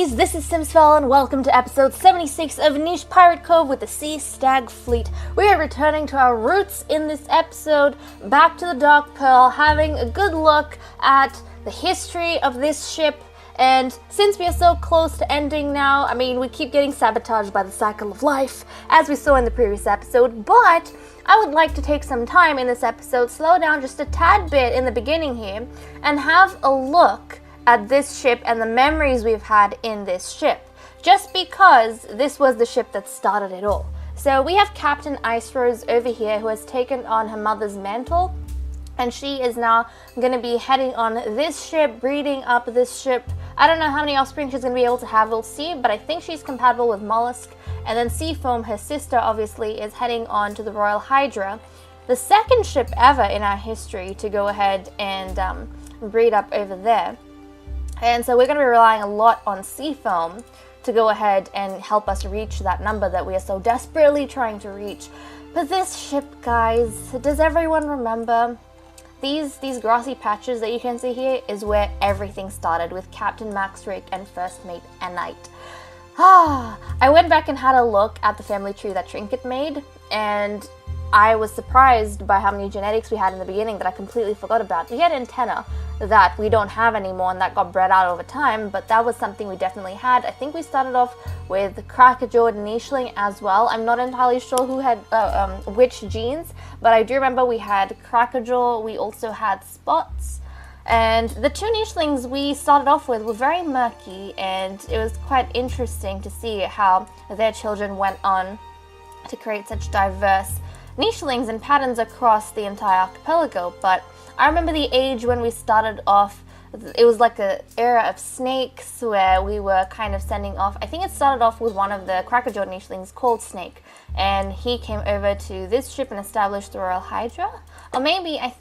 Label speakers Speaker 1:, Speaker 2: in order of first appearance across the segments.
Speaker 1: Nicheries, this is Simsfell and welcome to episode 76 of Niche Pirate Cove with the Sea Stag Fleet. We are returning to our roots in this episode, back to the Dark Pearl, having a good look at the history of this ship. And since we are so close to ending now, we keep getting sabotaged by the cycle of life, as we saw in the previous episode, but I would like to take some time in this episode, slow down just a tad bit in the beginning here, and have a look at this ship and the memories we've had in this ship, just because this was the ship that started it all. So we have Captain Ice Rose over here who has taken on her mother's mantle, and she is now going to be heading on this ship, breeding up this ship. I don't know how many offspring she's going to be able to have, we'll see, but I think she's compatible with Mollusk. And then Seafoam, her sister, obviously, is heading on to the Royal Hydra, the second ship ever in our history to go ahead and breed up over there. And so we're going to be relying a lot on Seafoam to go ahead and help us reach that number that we are so desperately trying to reach. But this ship, guys, does everyone remember? These grassy patches that you can see here is where everything started with Captain Max Rick and First Mate Anite. I went back and had a look at the family tree that Trinket made, and I was surprised by how many genetics we had in the beginning that I completely forgot about. We had antenna that we don't have anymore and that got bred out over time, but that was something we definitely had. I think we started off with crackerjaw nicheling as well. I'm not entirely sure who had which genes, but I do remember we had crackerjaw, we also had spots, and the two nichelings we started off with were very murky, and it was quite interesting to see how their children went on to create such diverse nichelings and patterns across the entire archipelago. But I remember the age when we started off, it was like an era of snakes where we were kind of sending off, I think it started off with one of the crackerjaw nichelings called Snake, and he came over to this ship and established the Royal Hydra. Or maybe, I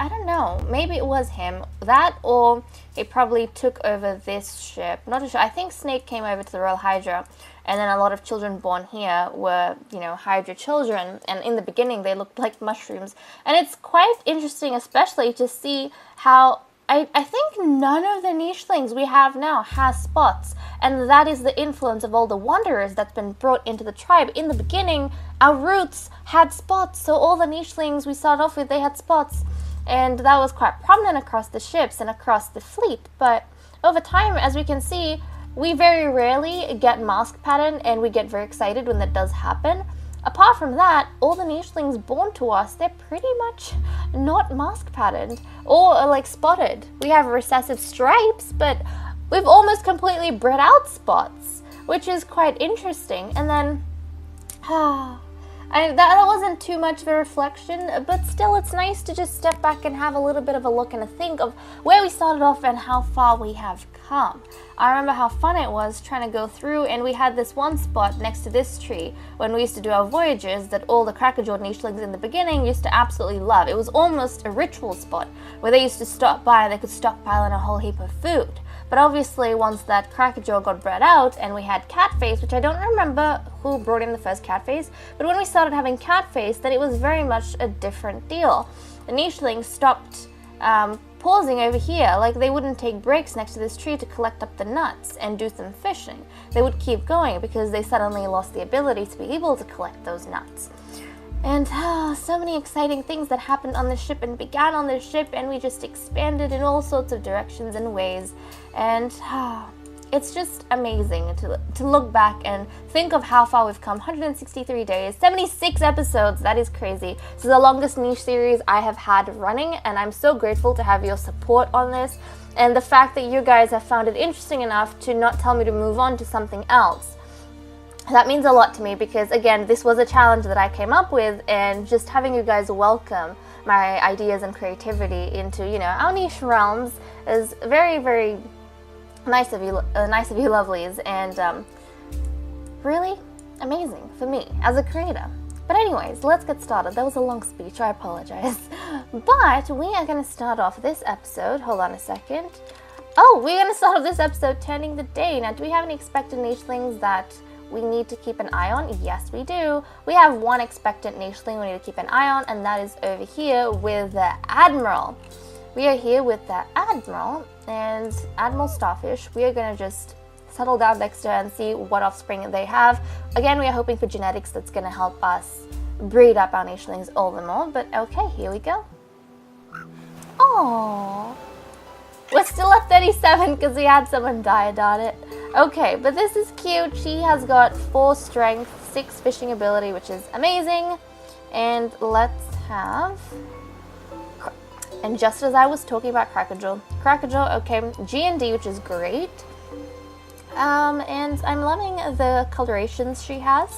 Speaker 1: don't know, maybe it was him, that, or he probably took over this ship, not too sure. I think Snake came over to the Royal Hydra, and then a lot of children born here were, Hydra children, and in the beginning they looked like mushrooms. And it's quite interesting, especially to see how I think none of the nichelings we have now has spots, and that is the influence of all the wanderers that's been brought into the tribe. In the beginning, our roots had spots, so all the nichelings we started off with, they had spots, and that was quite prominent across the ships and across the fleet. But over time, as we can see, we very rarely get mask pattern, and we get very excited when that does happen. Apart from that, all the nichelings born to us, they're pretty much not mask patterned or like spotted. We have recessive stripes, but we've almost completely bred out spots, which is quite interesting. And then, that wasn't too much of a reflection, but still it's nice to just step back and have a little bit of a look and a think of where we started off and how far we have come. I remember how fun it was trying to go through, and we had this one spot next to this tree when we used to do our voyages that all the crackerjaw nichelings in the beginning used to absolutely love. It was almost a ritual spot where they used to stop by and they could stockpile in a whole heap of food. But obviously once that crackerjaw got bred out and we had catface, which I don't remember who brought in the first catface, but when we started having catface, then it was very much a different deal. The nichelings stopped pausing over here, like they wouldn't take breaks next to this tree to collect up the nuts and do some fishing. They would keep going because they suddenly lost the ability to be able to collect those nuts. And so many exciting things that happened on the ship and began on the ship, and we just expanded in all sorts of directions and ways. And it's just amazing to look back and think of how far we've come. 163 days, 76 episodes, that is crazy. This is the longest niche series I have had running, and I'm so grateful to have your support on this. And the fact that you guys have found it interesting enough to not tell me to move on to something else. That means a lot to me because, again, this was a challenge that I came up with, and just having you guys welcome my ideas and creativity into, our niche realms is very, very nice of you lovelies, and really amazing for me as a creator. But anyways, let's get started. That was a long speech, I apologize. But we are going to start off this episode, hold on a second. Oh, we're going to start off this episode turning the day. Now, do we have any expected nichelings that we need to keep an eye on? Yes, we do. We have one expectant nicheling we need to keep an eye on, and that is over here with the Admiral. We are here with the Admiral and Admiral Starfish. We are going to just settle down next to her and see what offspring they have. Again, we are hoping for genetics that's going to help us breed up our nichelings all the more, but okay, here we go. Aww. We're still at 37 because we had someone die, darn it. Okay, but this is cute. She has got 4 strength, 6 fishing ability, which is amazing. And let's have... And just as I was talking about Crackerjaw, okay, G and D, which is great. And I'm loving the colorations she has.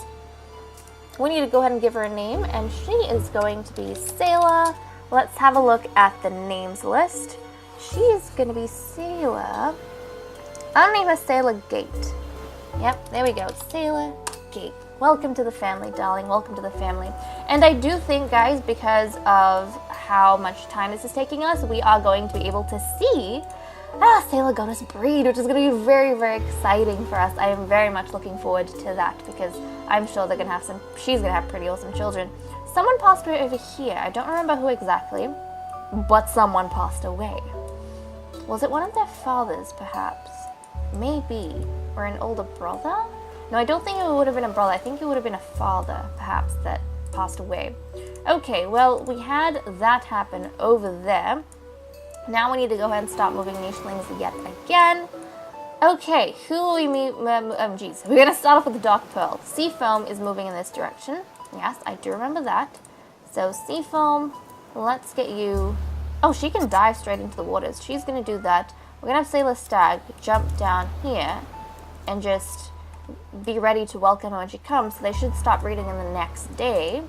Speaker 1: We need to go ahead and give her a name, and she is going to be Sailor. Let's have a look at the names list. She is going to be Sailor. I'll name her Sailor Gate. Yep, there we go. Sailor Gate. Welcome to the family, darling. Welcome to the family. And I do think, guys, because of how much time this is taking us, we are going to be able to see Sailor Goddess breed, which is going to be very, very exciting for us. I am very much looking forward to that because I'm sure they're going to have she's going to have pretty awesome children. Someone passed away over here. I don't remember who exactly, but someone passed away. Was it one of their fathers, perhaps? Maybe. Or an older brother? No, I don't think it would have been a brother. I think it would have been a father, perhaps, that passed away. Okay, well, we had that happen over there. Now we need to go ahead and start moving nichelings yet again. Okay, who will we meet? Geez. We're going to start off with the Dark Pearl. Seafoam is moving in this direction. Yes, I do remember that. So, Seafoam, let's get you... Oh, she can dive straight into the waters. She's going to do that. We're going to have Sailor Stag jump down here and just be ready to welcome her when she comes. So they should stop breeding in the next day.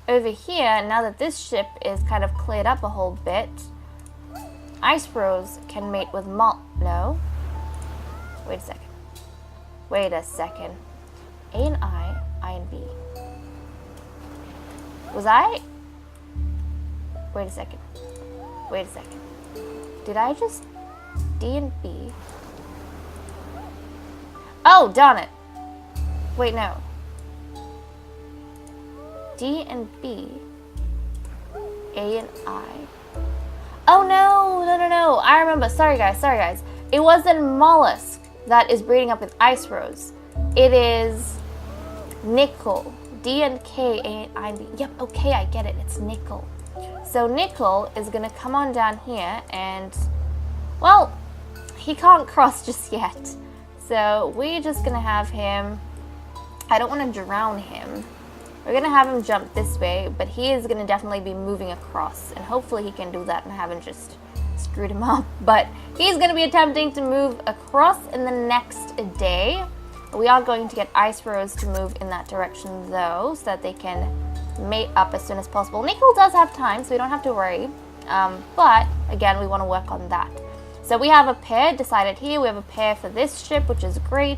Speaker 1: Over here, now that this ship is kind of cleared up a whole bit, Ice Rose can mate with No. Wait a second. Wait a second. A and I and B. Was I? Wait a second. Wait a second. Did I just... D and B? Oh, darn it. Wait, no. D and B. A and I. Oh, no. I remember. Sorry, guys. It wasn't Mollusk that is breeding up with Ice Rose. It is Nickel. D and K, A and I and B. Yep, okay, I get it. It's Nickel. So Nickel is going to come on down here and, well, he can't cross just yet. So we're just going to have him, I don't want to drown him. We're going to have him jump this way, but he is going to definitely be moving across. And hopefully he can do that and I haven't just screwed him up. But he's going to be attempting to move across in the next day. We are going to get Ice Rose to move in that direction though, so that they can mate up as soon as possible. Nickel does have time, so we don't have to worry. But again, we want to work on that. So we have a pair decided here. We have a pair for this ship, which is great.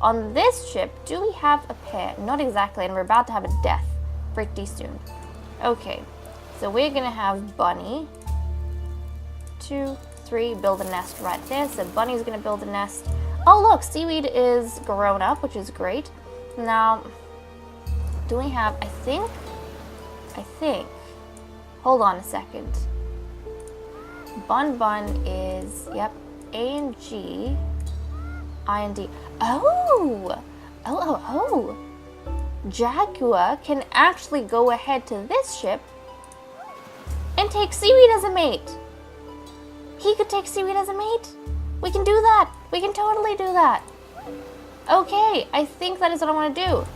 Speaker 1: On this ship, do we have a pair? Not exactly, and we're about to have a death pretty soon. Okay, so we're going to have Bunny. 2, 3, build a nest right there. So Bunny's going to build a nest. Oh, look, Seaweed is grown up, which is great. Now, do we have, I think, hold on a second. Bun is, yep, A and G, I and D. Oh! Jaguar can actually go ahead to this ship and take Seaweed as a mate. He could take Seaweed as a mate. We can do that. We can totally do that. Okay, I think that is what I want to do.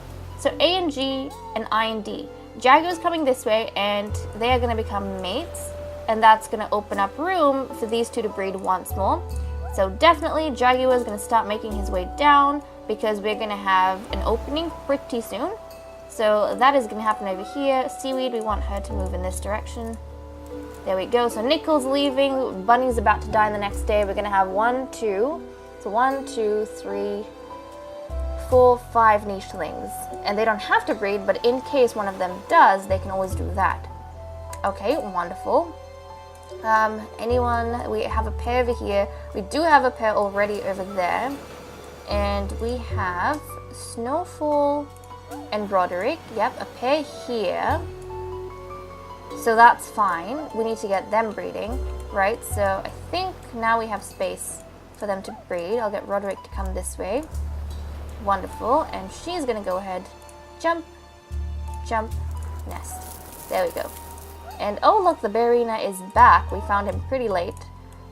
Speaker 1: So A and G and I and D. Jaguar's coming this way and they are going to become mates. And that's going to open up room for these two to breed once more. So definitely Jaguar is going to start making his way down because we're going to have an opening pretty soon. So that is going to happen over here. Seaweed, we want her to move in this direction. There we go. So Nickel's leaving. Bunny's about to die the next day. We're going to have 1, 2. So 1, 2, 3, 4, 5 nichelings. And they don't have to breed, but in case one of them does, they can always do that. Okay, wonderful. Anyone? We have a pair over here. We do have a pair already over there. And we have Snowfall and Broderick. Yep, a pair here. So that's fine. We need to get them breeding, right? So I think now we have space for them to breed. I'll get Roderick to come this way. Wonderful. And she's going to go ahead. Jump, jump, nest. There we go. And oh look, the Barina is back. We found him pretty late.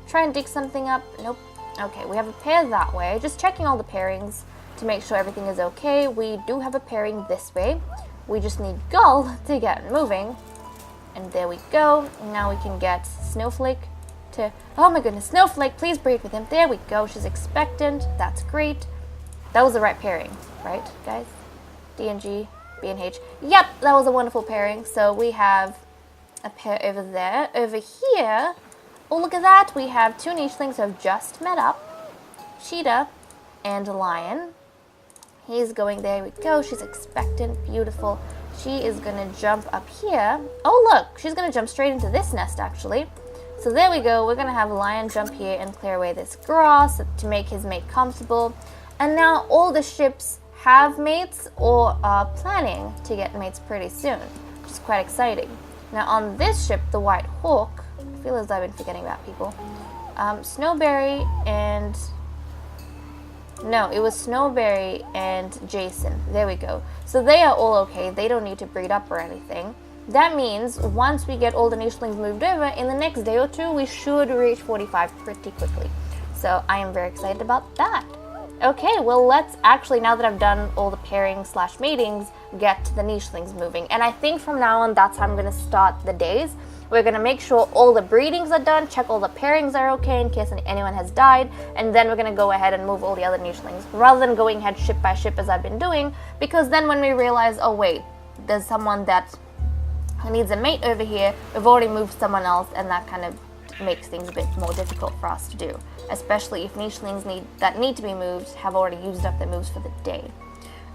Speaker 1: Try and dig something up. Nope. Okay, we have a pair that way. Just checking all the pairings to make sure everything is okay. We do have a pairing this way. We just need Gull to get moving. And there we go. Now we can get Snowflake to... Oh my goodness, Snowflake, please breed with him. There we go. She's expectant. That's great. That was the right pairing, right, guys? DNG, BNH. Yep, that was a wonderful pairing. So we have a pair over there. Over here, oh, look at that. We have two nichelings who have just met up. Cheetah and Lion. He's going, there we go. She's expectant, beautiful. She is going to jump up here. Oh, look, she's going to jump straight into this nest, actually. So there we go. We're going to have Lion jump here and clear away this grass to make his mate comfortable. And now all the ships have mates or are planning to get mates pretty soon, which is quite exciting. Now on this ship, the White Hawk, I feel as though I've been forgetting about people. Snowberry and... No, it was Snowberry and Jason. There we go. So they are all okay. They don't need to breed up or anything. That means once we get all the nichelings moved over, in the next day or two, we should reach 45 pretty quickly. So I am very excited about that. Okay, well let's actually, now that I've done all the pairings / matings, get the nichelings moving. And I think from now on, that's how I'm going to start the days. We're going to make sure all the breedings are done, check all the pairings are okay in case anyone has died, and then we're going to go ahead and move all the other nichelings, rather than going ahead ship by ship as I've been doing, because then when we realize, oh wait, there's someone that needs a mate over here, we've already moved someone else, and that kind of makes things a bit more difficult for us to do, especially if nichelings that need to be moved have already used up their moves for the day.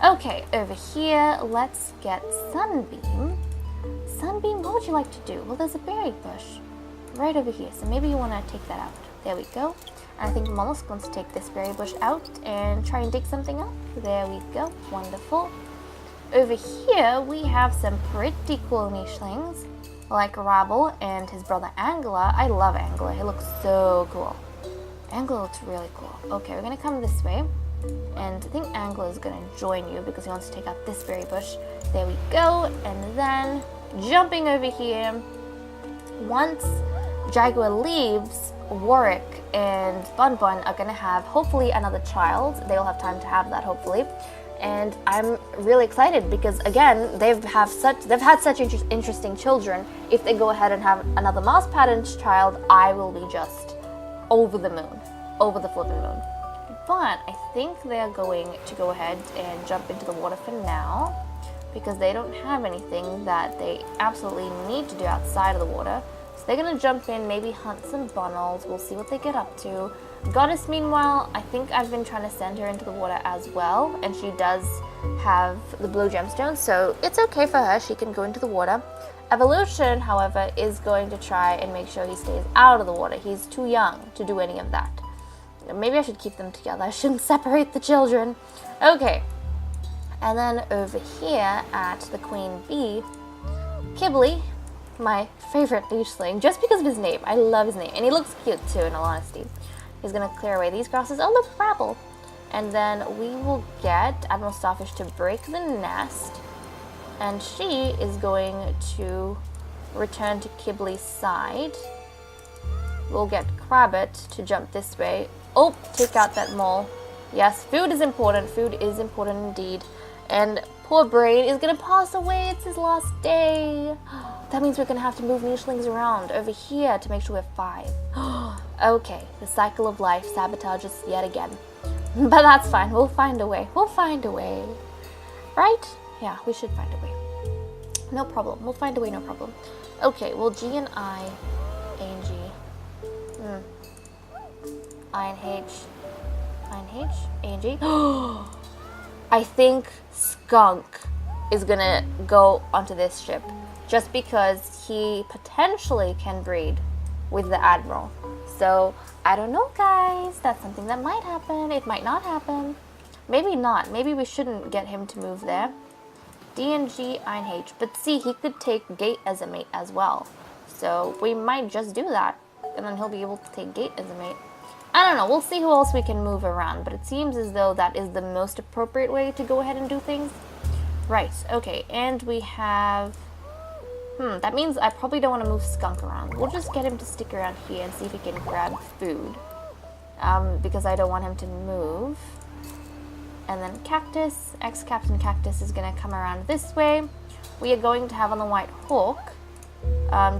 Speaker 1: Okay, over here, let's get Sunbeam. Sunbeam, what would you like to do? Well, there's a berry bush right over here, so maybe you want to take that out. There we go. And I think Mollusk wants to take this berry bush out and try and dig something up. There we go. Wonderful. Over here, we have some pretty cool nichelings, like Rabble and his brother Angela. I love Angela. He looks so cool. Angela looks really cool. Okay, we're going to come this way. And I think Angela is going to join you because he wants to take out this berry bush. There we go. And then jumping over here, once Jaguar leaves, Warwick and Bun Bun are going to have hopefully another child. They'll have time to have that hopefully. And I'm really excited because again, they've had such interesting children. If they go ahead and have another mouse patterned child, I will be just over the moon, over the flipping moon. But I think they're going to go ahead and jump into the water for now because they don't have anything that they absolutely need to do outside of the water. So they're going to jump in, maybe hunt some bunnels. We'll see what they get up to. Goddess, meanwhile, I think I've been trying to send her into the water as well, and she does have the blue gemstone, so it's okay for her. She can go into the water. Evolution, however, is going to try and make sure he stays out of the water. He's too young to do any of that. Maybe I should keep them together. I shouldn't separate the children. Okay. And then over here at the Queen Bee, Kibley, my favorite nicheling, just because of his name. I love his name. And he looks cute too, in all honesty. He's going to clear away these grasses. Oh, look, Rabble. And then we will get Admiral Starfish to break the nest. And she is going to return to Kibley's side. We'll get Crabbit to jump this way. Oh, take out that mole. Yes, food is important. Food is important indeed. And poor Brain is going to pass away. It's his last day. That means we're going to have to move nichelings around over here to make sure we have 5. Okay, the cycle of life sabotages yet again. But that's fine. We'll find a way. We'll find a way. Right? Yeah, we should find a way. No problem. We'll find a way, no problem. Okay, well, G and I, A and G. I and H. I and H. A and G. I think Skunk is gonna go onto this ship just because he potentially can breed with the Admiral. So, I don't know, guys. That's something that might happen. It might not happen. Maybe not. Maybe we shouldn't get him to move there. D and G, I and H. But see, he could take Gate as a mate as well. So, we might just do that. And then he'll be able to take Gate as a mate. I don't know, we'll see who else we can move around, but it seems as though that is the most appropriate way to go ahead and do things. Right, okay, and we have... that means I probably don't want to move Skunk around. We'll just get him to stick around here and see if he can grab food. Because I don't want him to move. And then Cactus, ex-Captain Cactus is going to come around this way. We are going to have on the White Hawk,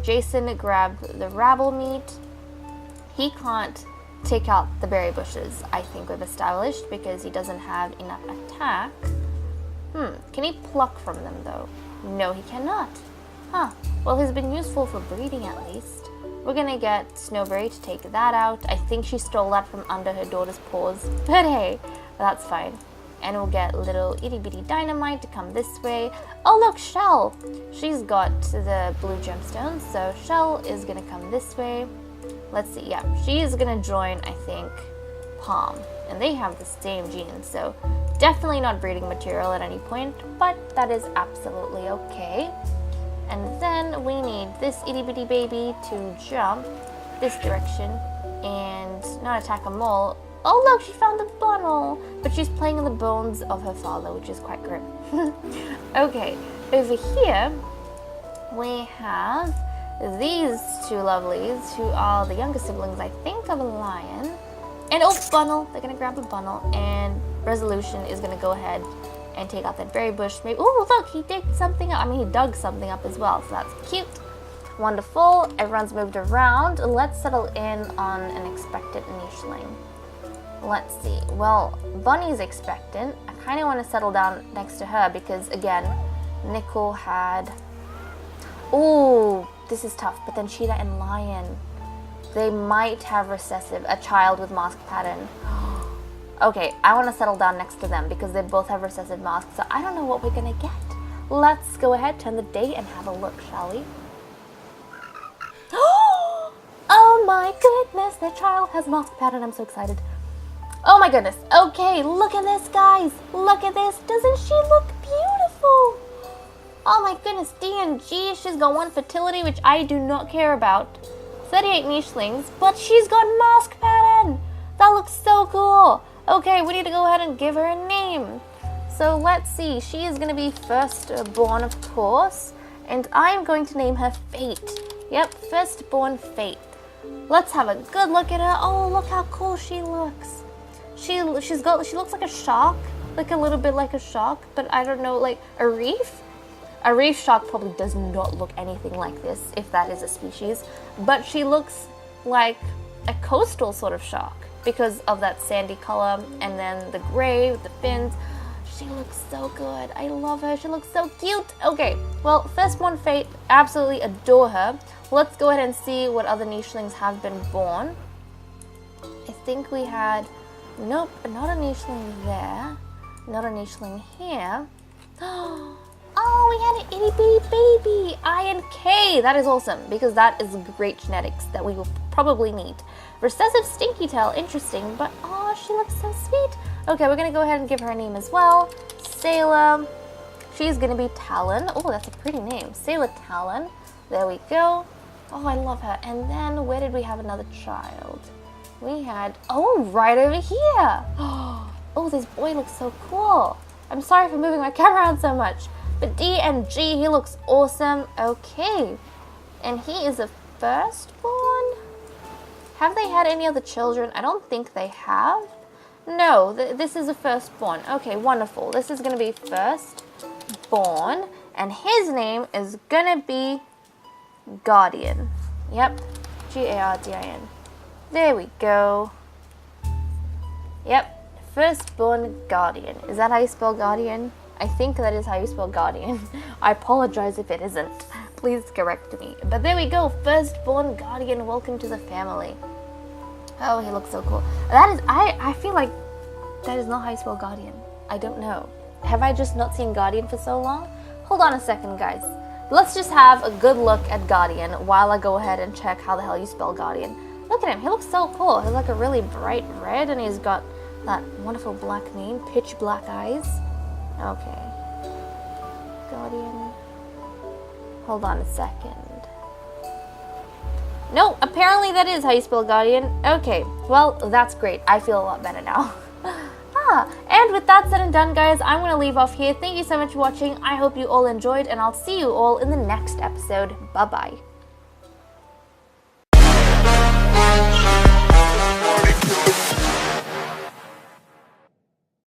Speaker 1: Jason grab the rabble meat. He can't take out the berry bushes, I think we've established, because he doesn't have enough attack. Can he pluck from them though? No, he cannot. Huh, well he's been useful for breeding at least. We're gonna get Snowberry to take that out. I think she stole that from under her daughter's paws, but hey, that's fine. And we'll get little itty bitty Dynamite to come this way. Oh look, Shell! She's got the blue gemstones, so Shell is gonna come this way. Let's see, yeah, she's gonna join, I think, Palm. And they have the same genes, so definitely not breeding material at any point, but that is absolutely okay. And then we need this itty bitty baby to jump this direction and not attack a mole. Oh look, she found the funnel! But she's playing in the bones of her father, which is quite grim. Okay, over here we have these two lovelies, who are the younger siblings, I think, of a lion. And oh, Bunnel! They're gonna grab a Bunnel, and Resolution is gonna go ahead and take out that berry bush. Maybe. Oh look, he digged something up. I mean, he dug something up as well, so that's cute. Wonderful. Everyone's moved around. Let's settle in on an expectant nicheling. Let's see. Well, Bunny's expectant. I kind of want to settle down next to her because, again, Nickel had... Ooh, this is tough. But then Cheetah and Lion, they might have recessive, a child with mask pattern. Okay, I want to settle down next to them because they both have recessive masks, so I don't know what we're going to get. Let's go ahead, turn the date, and have a look, shall we? Oh my goodness, their child has mask pattern. I'm so excited. Oh my goodness. Okay, look at this, guys. Look at this. Doesn't she look beautiful? Oh my goodness, D&G. She's got 1 fertility, which I do not care about. 38 nichelings, but she's got mask pattern. That looks so cool. Okay, we need to go ahead and give her a name. So let's see. She is going to be firstborn, of course. And I'm going to name her Fate. Yep, firstborn Fate. Let's have a good look at her. Oh, look how cool she looks. She looks like a shark, like a little bit like a shark, but I don't know, like a reef? A reef shark probably does not look anything like this, if that is a species, but she looks like a coastal sort of shark because of that sandy color and then the gray with the fins. She looks so good. I love her. She looks so cute. Okay, well, firstborn Fate, absolutely adore her. Let's go ahead and see what other nichelings have been born. I think we had... Nope, not a nicheling there. Not a nicheling here. Oh, we had an itty bitty baby. INK. That is awesome because that is great genetics that we will probably need. Recessive stinky tail. Interesting, but oh, she looks so sweet. Okay, we're going to go ahead and give her a name as well. Sailor. She's going to be Talon. Oh, that's a pretty name. Sailor Talon. There we go. Oh, I love her. And then where did we have another child? We had, oh, right over here. Oh, this boy looks so cool. I'm sorry for moving my camera around so much. But D&G, he looks awesome. Okay. And he is a firstborn? Have they had any other children? I don't think they have. No, this is a firstborn. Okay, wonderful. This is going to be firstborn. And his name is going to be Guardian. Yep. Gardin. There we go. Yep. Firstborn Guardian. Is that how you spell Guardian? I think that is how you spell Guardian. I apologize if it isn't. Please correct me. But there we go. Firstborn Guardian. Welcome to the family. Oh, he looks so cool. That is, I feel like that is not how you spell Guardian. I don't know. Have I just not seen Guardian for so long? Hold on a second, guys. Let's just have a good look at Guardian while I go ahead and check how the hell you spell Guardian. Look at him. He looks so cool. He's like a really bright red, and he's got that wonderful black mane, pitch black eyes. Okay. Guardian. Hold on a second. No, apparently that is how you spell guardian. Okay, well, that's great. I feel a lot better now. And with that said and done, guys, I'm going to leave off here. Thank you so much for watching. I hope you all enjoyed, and I'll see you all in the next episode. Bye-bye.